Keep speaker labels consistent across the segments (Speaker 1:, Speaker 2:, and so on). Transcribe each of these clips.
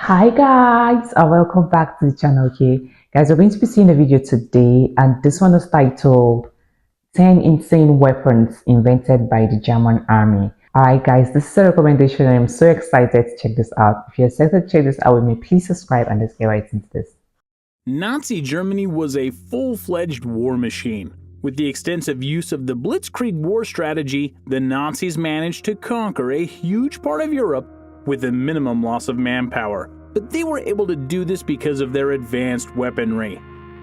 Speaker 1: Hi guys, and welcome back to the channel. Okay guys, we're going to be seeing a video today, and this one is titled 10 insane weapons invented by the German army. Alright guys, this is a recommendation and I'm so excited to check this out. If you're excited to check this out with me, please subscribe and let's get right into this.
Speaker 2: Nazi Germany was a full-fledged war machine. With the extensive use of the Blitzkrieg war strategy, the Nazis managed to conquer a huge part of Europe with a minimum loss of manpower. But they were able to do this because of their advanced weaponry.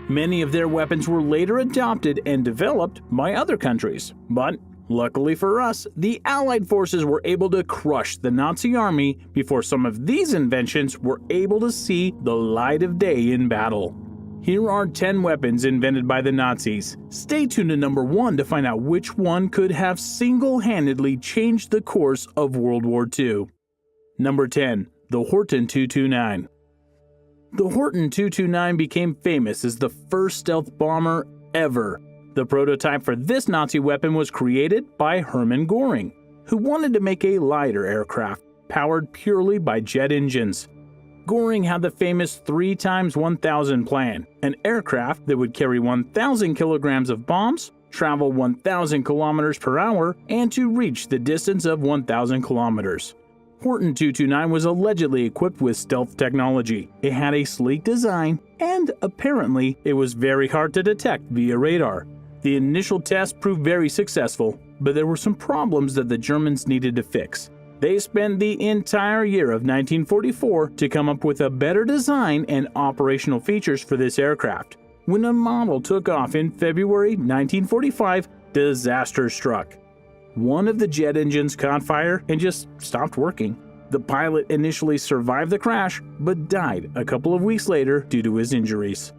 Speaker 2: Many of their weapons were later adopted and developed by other countries. But luckily for us, the Allied forces were able to crush the Nazi army before some of these inventions were able to see the light of day in battle. Here are 10 weapons invented by the Nazis. Stay tuned to number 1 to find out which one could have single-handedly changed the course of World War II. Number 10. The Horten 229. The Horten 229 became famous as the first stealth bomber ever. The prototype for this Nazi weapon was created by Hermann Göring, who wanted to make a lighter aircraft powered purely by jet engines. Göring had the famous 3x1000 plan, an aircraft that would carry 1,000 kilograms of bombs, travel 1,000 kilometers per hour, and to reach the distance of 1,000 kilometers. Horten 229 was allegedly equipped with stealth technology. It had a sleek design, and apparently it was very hard to detect via radar. The initial test proved very successful, but there were some problems that the Germans needed to fix. They spent the entire year of 1944 to come up with a better design and operational features for this aircraft. When a model took off in February 1945, disaster struck. One of the jet engines caught fire and just stopped working. The pilot initially survived the crash, but died a couple of weeks later due to his injuries.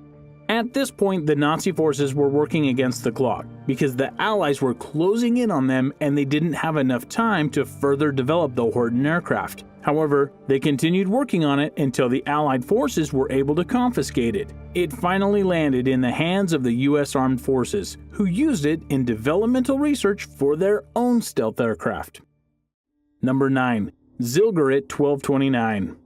Speaker 2: At this point, the Nazi forces were working against the clock because the Allies were closing in on them and they didn't have enough time to further develop the Horten aircraft. However, they continued working on it until the Allied forces were able to confiscate it. It finally landed in the hands of the US Armed Forces, who used it in developmental research for their own stealth aircraft. Number 9. Zielgerät 1229.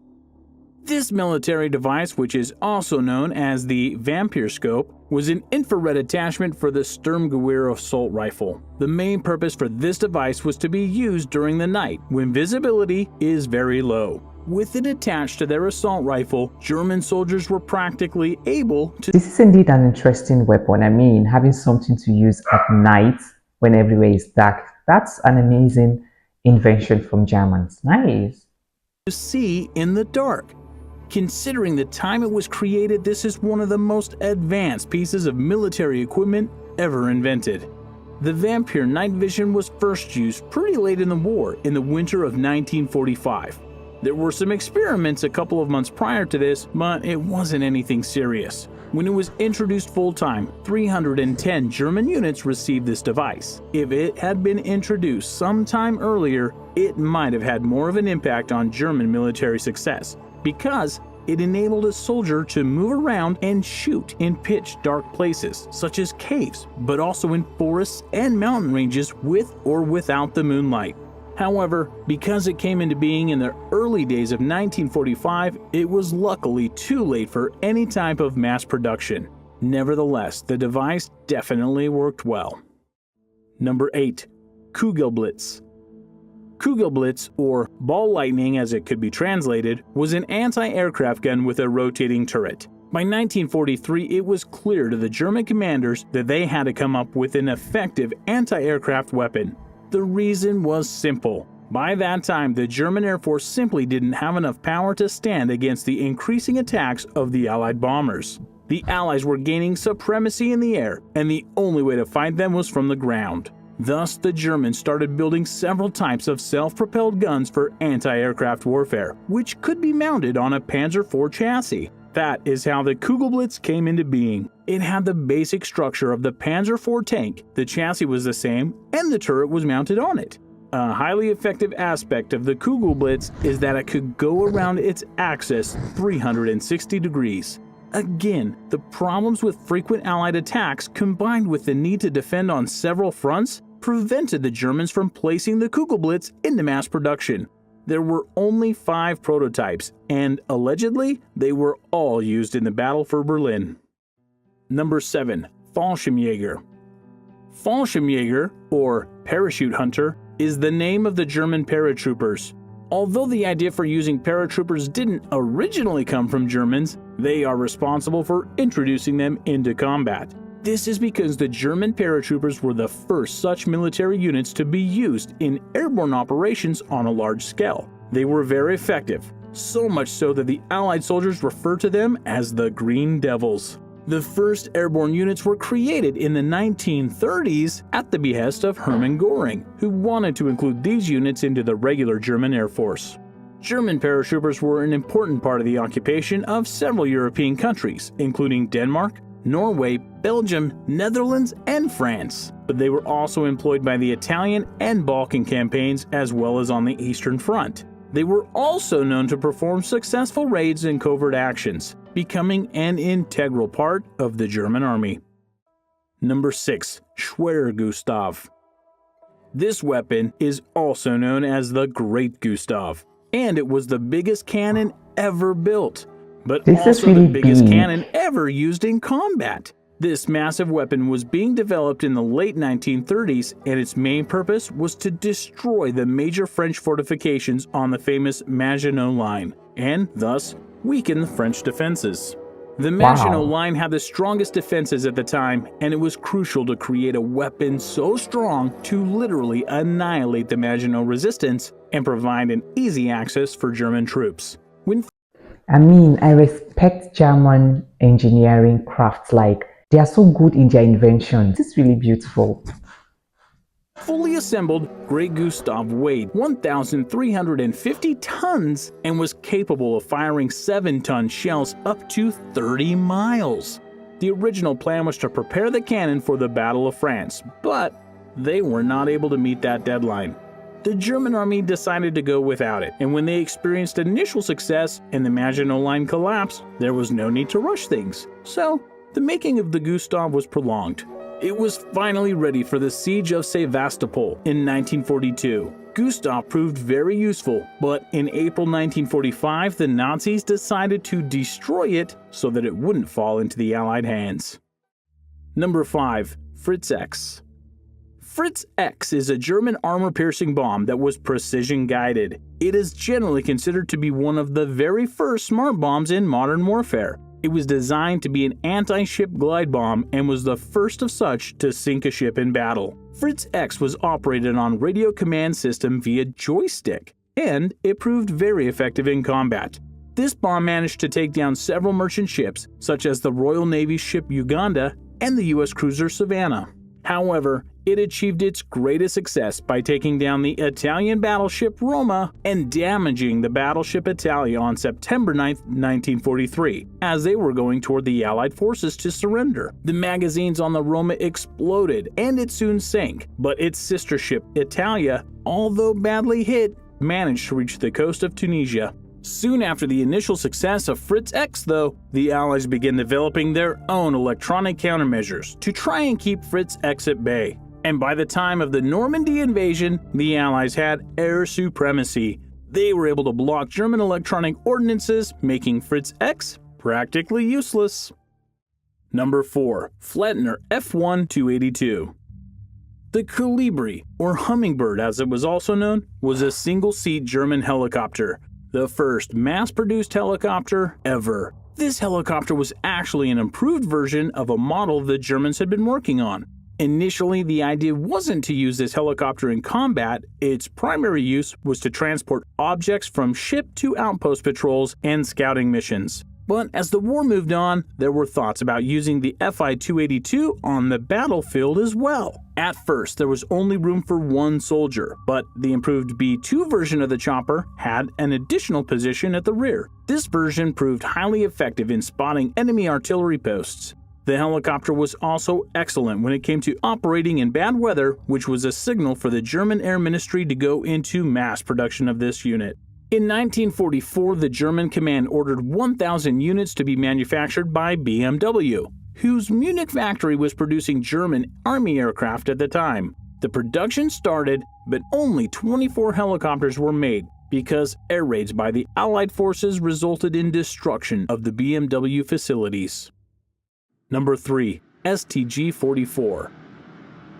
Speaker 2: This military device, which is also known as the Vampire Scope, was an infrared attachment for the Sturmgewehr assault rifle. The main purpose for this device was to be used during the night when visibility is very low. With it attached to their assault rifle, German soldiers were practically able to...
Speaker 1: This is indeed an interesting weapon. I mean, having something to use at night when everywhere is dark. That's an amazing invention from Germans. Nice.
Speaker 2: ...see in the dark. Considering the time it was created, this is one of the most advanced pieces of military equipment ever invented. The Vampire night vision was first used pretty late in the war, in the winter of 1945. There were some experiments a couple of months prior to this, but it wasn't anything serious. When it was introduced full-time, 310 German units received this device. If it had been introduced sometime earlier, it might have had more of an impact on German military success, because it enabled a soldier to move around and shoot in pitch dark places, such as caves, but also in forests and mountain ranges with or without the moonlight. However, because it came into being in the early days of 1945, it was luckily too late for any type of mass production. Nevertheless, the device definitely worked well. Number 8. Kugelblitz. Kugelblitz, or ball lightning as it could be translated, was an anti-aircraft gun with a rotating turret. By 1943, it was clear to the German commanders that they had to come up with an effective anti-aircraft weapon. The reason was simple. By that time, the German Air Force simply didn't have enough power to stand against the increasing attacks of the Allied bombers. The Allies were gaining supremacy in the air, and the only way to fight them was from the ground. Thus, the Germans started building several types of self-propelled guns for anti-aircraft warfare, which could be mounted on a Panzer IV chassis. That is how the Kugelblitz came into being. It had the basic structure of the Panzer IV tank, the chassis was the same, and the turret was mounted on it. A highly effective aspect of the Kugelblitz is that it could go around its axis 360 degrees. Again, the problems with frequent Allied attacks combined with the need to defend on several fronts prevented the Germans from placing the Kugelblitz into mass production. There were only 5 prototypes, and allegedly, they were all used in the battle for Berlin. Number 7. Fallschirmjäger. Fallschirmjäger, or parachute hunter, is the name of the German paratroopers. Although the idea for using paratroopers didn't originally come from Germans, they are responsible for introducing them into combat. This is because the German paratroopers were the first such military units to be used in airborne operations on a large scale. They were very effective, so much so that the Allied soldiers refer to them as the Green Devils. The first airborne units were created in the 1930s at the behest of Hermann Göring, who wanted to include these units into the regular German Air Force. German paratroopers were an important part of the occupation of several European countries, including Denmark, Norway, Belgium, Netherlands, and France. But they were also employed by the Italian and Balkan campaigns as well as on the Eastern Front. They were also known to perform successful raids and covert actions, becoming an integral part of the German army. Number 6. Schwergustav. This weapon is also known as the Great Gustav, and it was the biggest cannon ever built, but
Speaker 1: This is
Speaker 2: also
Speaker 1: really
Speaker 2: the biggest
Speaker 1: big.
Speaker 2: cannon ever used in combat. This massive weapon was being developed in the late 1930s, and its main purpose was to destroy the major French fortifications on the famous Maginot Line, and thus weaken the French defenses. The Maginot Line had the strongest defenses at the time, and it was crucial to create a weapon so strong to literally annihilate the Maginot Resistance and provide an easy access for German troops.
Speaker 1: I respect German engineering crafts, like they are so good in their inventions. It's really beautiful.
Speaker 2: Fully assembled, Great Gustav weighed 1,350 tons and was capable of firing 7-ton shells up to 30 miles. The original plan was to prepare the cannon for the Battle of France, but they were not able to meet that deadline. The German army decided to go without it, and when they experienced initial success and the Maginot Line collapsed, there was no need to rush things. So, the making of the Gustav was prolonged. It was finally ready for the siege of Sevastopol in 1942. Gustav proved very useful, but in April 1945, the Nazis decided to destroy it so that it wouldn't fall into the Allied hands. Number 5. Fritz X. Fritz X is a German armor-piercing bomb that was precision-guided. It is generally considered to be one of the very first smart bombs in modern warfare. It was designed to be an anti-ship glide bomb and was the first of such to sink a ship in battle. Fritz X was operated on radio command system via joystick, and it proved very effective in combat. This bomb managed to take down several merchant ships, such as the Royal Navy ship Uganda and the U.S. cruiser Savannah. However, it achieved its greatest success by taking down the Italian battleship Roma and damaging the battleship Italia on September 9, 1943, as they were going toward the Allied forces to surrender. The magazines on the Roma exploded and it soon sank, but its sister ship Italia, although badly hit, managed to reach the coast of Tunisia. Soon after the initial success of Fritz X, though, the Allies began developing their own electronic countermeasures to try and keep Fritz X at bay. And by the time of the Normandy invasion, the Allies had air supremacy. They were able to block German electronic ordnances, making Fritz X practically useless. Number 4. Flettner F-1-282. The Colibri, or Hummingbird as it was also known, was a single-seat German helicopter, the first mass-produced helicopter ever. This helicopter was actually an improved version of a model the Germans had been working on. Initially, the idea wasn't to use this helicopter in combat. Its primary use was to transport objects from ship to outpost patrols and scouting missions. But as the war moved on, there were thoughts about using the Fi-282 on the battlefield as well. At first, there was only room for one soldier, but the improved B-2 version of the chopper had an additional position at the rear. This version proved highly effective in spotting enemy artillery posts. The helicopter was also excellent when it came to operating in bad weather, which was a signal for the German Air Ministry to go into mass production of this unit. In 1944, the German command ordered 1,000 units to be manufactured by BMW, whose Munich factory was producing German Army aircraft at the time. The production started, but only 24 helicopters were made, because air raids by the Allied forces resulted in destruction of the BMW facilities. Number 3. STG-44.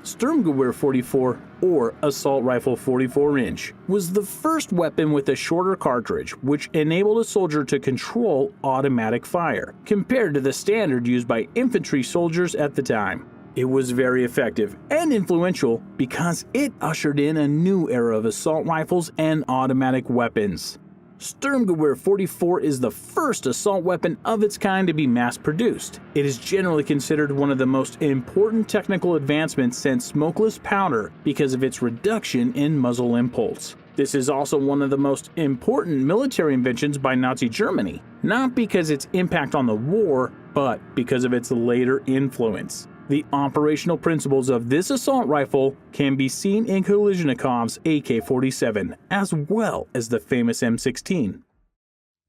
Speaker 2: Sturmgewehr 44, or Assault Rifle 44-inch, was the first weapon with a shorter cartridge which enabled a soldier to control automatic fire, compared to the standard used by infantry soldiers at the time. It was very effective and influential because it ushered in a new era of assault rifles and automatic weapons. Sturmgewehr 44 is the first assault weapon of its kind to be mass-produced. It is generally considered one of the most important technical advancements since smokeless powder because of its reduction in muzzle impulse. This is also one of the most important military inventions by Nazi Germany, not because its impact on the war, but because of its later influence. The operational principles of this assault rifle can be seen in Kalashnikov's AK-47, as well as the famous M16.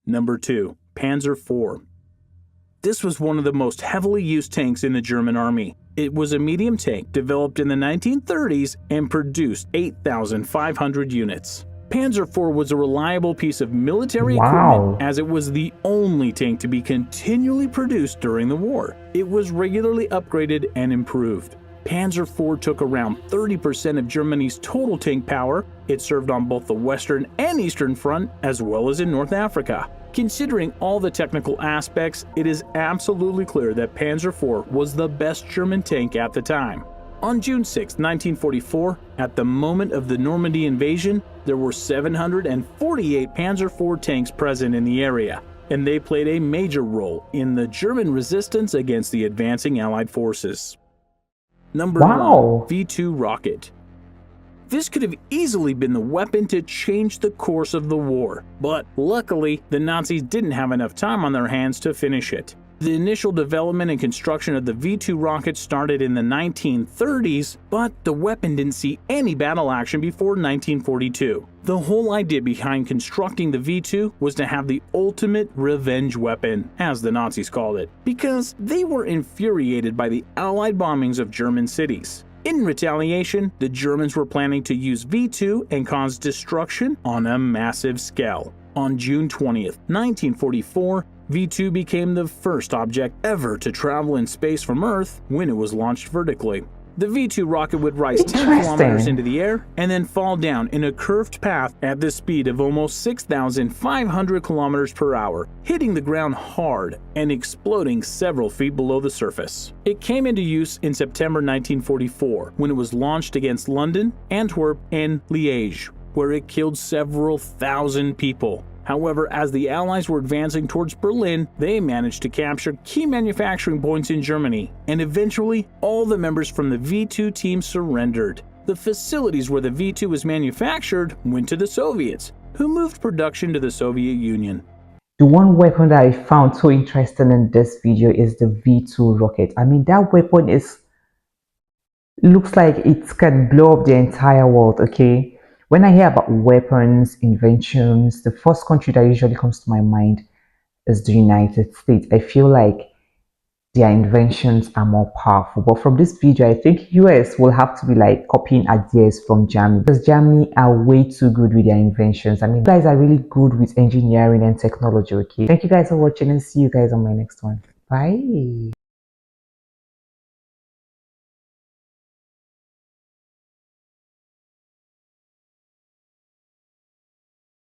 Speaker 2: Number 2. Panzer IV. This was one of the most heavily used tanks in the German army. It was a medium tank developed in the 1930s and produced 8,500 units. Panzer IV was a reliable piece of military equipment as it was the only tank to be continually produced during the war. It was regularly upgraded and improved. Panzer IV took around 30% of Germany's total tank power. It served on both the Western and Eastern Front, as well as in North Africa. Considering all the technical aspects, it is absolutely clear that Panzer IV was the best German tank at the time. On June 6, 1944, at the moment of the Normandy invasion, there were 748 Panzer IV tanks present in the area, and they played a major role in the German resistance against the advancing Allied forces. Number 1. V-2 rocket. This could have easily been the weapon to change the course of the war, but luckily, the Nazis didn't have enough time on their hands to finish it. The initial development and construction of the V-2 rocket started in the 1930s, but the weapon didn't see any battle action before 1942. The whole idea behind constructing the V-2 was to have the ultimate revenge weapon, as the Nazis called it, because they were infuriated by the Allied bombings of German cities. In retaliation, the Germans were planning to use V-2 and cause destruction on a massive scale. On June 20th, 1944, V-2 became the first object ever to travel in space from Earth when it was launched vertically. The V-2 rocket would rise 10 kilometers into the air and then fall down in a curved path at the speed of almost 6,500 kilometers per hour, hitting the ground hard and exploding several feet below the surface. It came into use in September 1944 when it was launched against London, Antwerp, and Liège, where it killed several thousand people. However, as the Allies were advancing towards Berlin, they managed to capture key manufacturing points in Germany, and eventually, all the members from the V-2 team surrendered. The facilities where the V-2 was manufactured went to the Soviets, who moved production to the Soviet Union.
Speaker 1: The one weapon that I found so interesting in this video is the V-2 rocket. I mean, that weapon looks like it can blow up the entire world, okay? When I hear about weapons, inventions, the first country that usually comes to my mind is the United States. I feel like their inventions are more powerful. But from this video, I think US will have to be like copying ideas from Germany, because Germany are way too good with their inventions. I mean, you guys are really good with engineering and technology, okay? Thank you guys for watching and see you guys on my next one. Bye.